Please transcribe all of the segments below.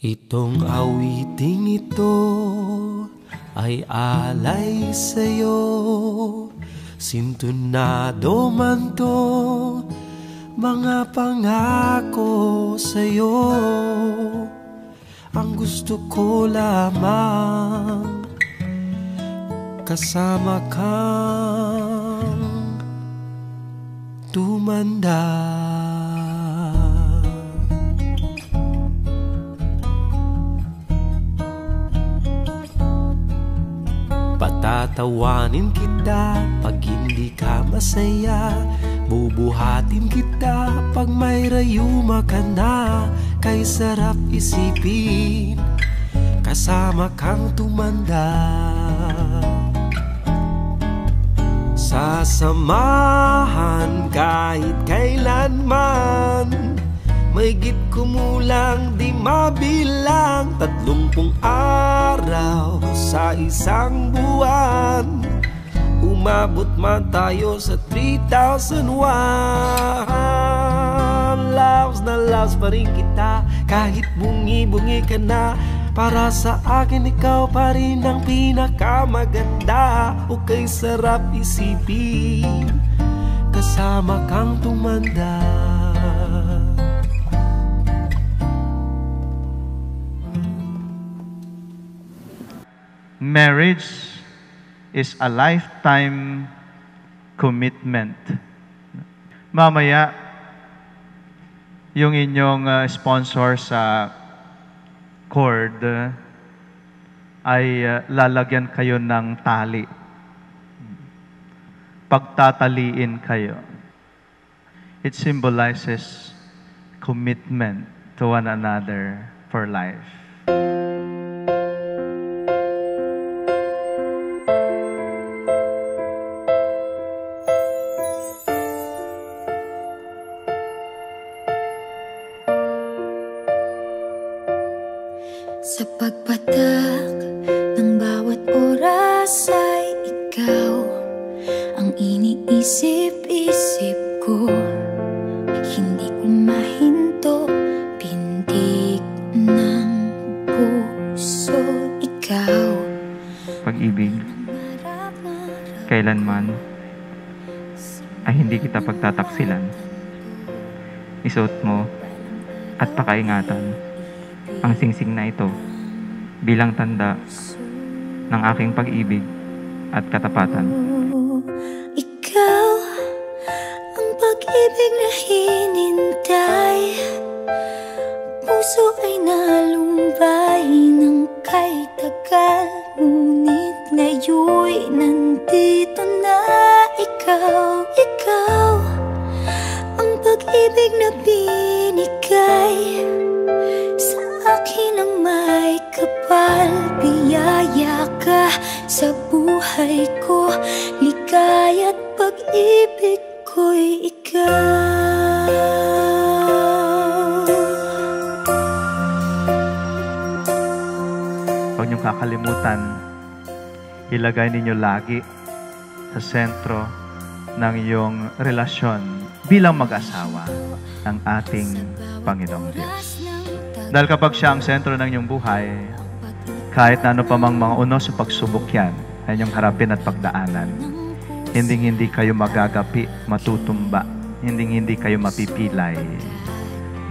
Itong awiting ito ay alay sa'yo, sintunado man to, mga pangako sa'yo. Ang gusto ko lamang kasama kang tumanda. Patatawanin kita pag hindi ka masaya, bubuhatin kita pag may rayuma ka na. Kay sarap isipin kasama kang tumanda. Sasamahan kahit kailanman, maigit kumulang di mabilang, 30 araw sa isang buwan. Umabot man tayo sa 3,001. Loves na loves pa rin kita kahit bungi-bungi ka na. Para sa akin ikaw pa rin ang pinakamaganda. O kay sarap isipin kasama kang tumanda. Marriage is a lifetime commitment. Mamaya, yung inyong sponsor sa cord ay lalagyan kayo ng tali. Pagtataliin kayo. It symbolizes commitment to one another for life. Sa pagpatak ng bawat oras ay ikaw ang iniisip-isip ko. Hindi ko mahinto, pintig ng puso ikaw. Pag-ibig, kailanman ay hindi kita pagtataksilan. Isuot mo at pakaingatan ang singsing na ito bilang tanda ng aking pag-ibig at katapatan. Ikaw ang pag-ibig na hinintay, puso ay nalumbay ng kay tagal, ngunit ngayon'y nandito na ikaw. Ikaw ang pag-ibig na binigay sa akin ang may kapal. Biyaya ka sa buhay ko, ligaya't pag-ibig ko'y ikaw. Huwag niyong kakalimutan, ilagay ninyo lagi sa sentro ng iyong relasyon bilang mag-asawa ang ating Panginoong Diyos. Dahil kapag siya ang sentro ng iyong buhay, kahit na ano pa mang mga unos o pagsubok yan ay inyong harapin at pagdaanan, hindi kayo magagapi, matutumba, hindi kayo mapipilay.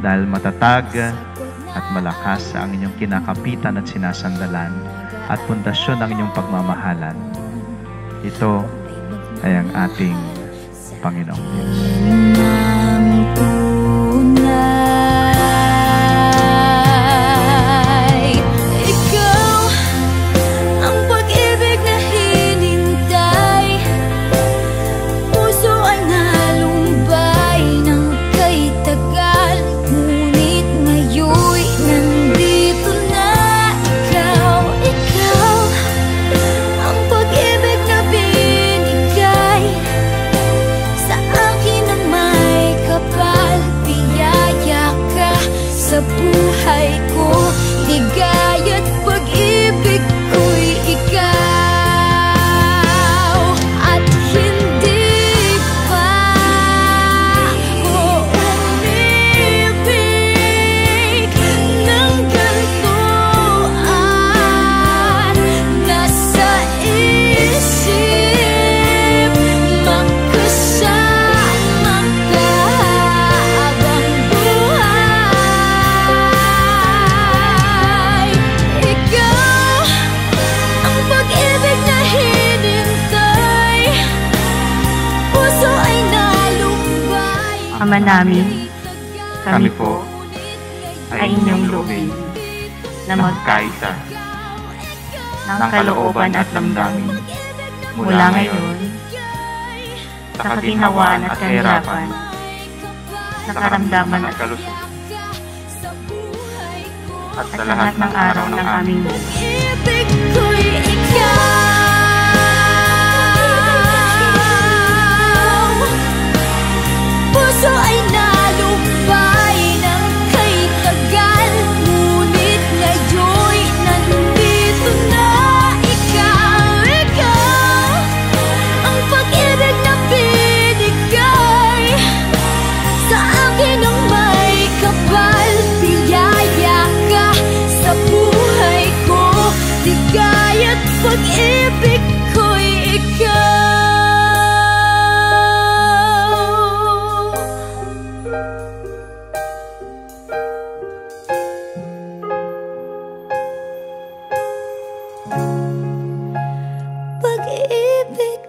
Dahil matatag at malakas ang inyong kinakapitan at sinasandalan at pundasyon ng inyong pagmamahalan. Ito ay ang ating Panginoong Diyos. Sa akin ang Ama namin, kami po ay inyong loobin na magkaisa ng kalooban at damdamin mula ngayon sa kaginhawaan at kahirapan, sa karamdaman at kalusog, at sa lahat ng araw ng aming buhay. Ibig ko'y ikaw. Puso ay nalumbay ng kay tagal, ngunit ngayon'y nandito na ikaw. Ikaw ang pag-ibig na binigay sa akin ng may kapal. Biyaya ka sa buhay ko, ligaya't pag-ibig ko'y ikaw. Pag-ibig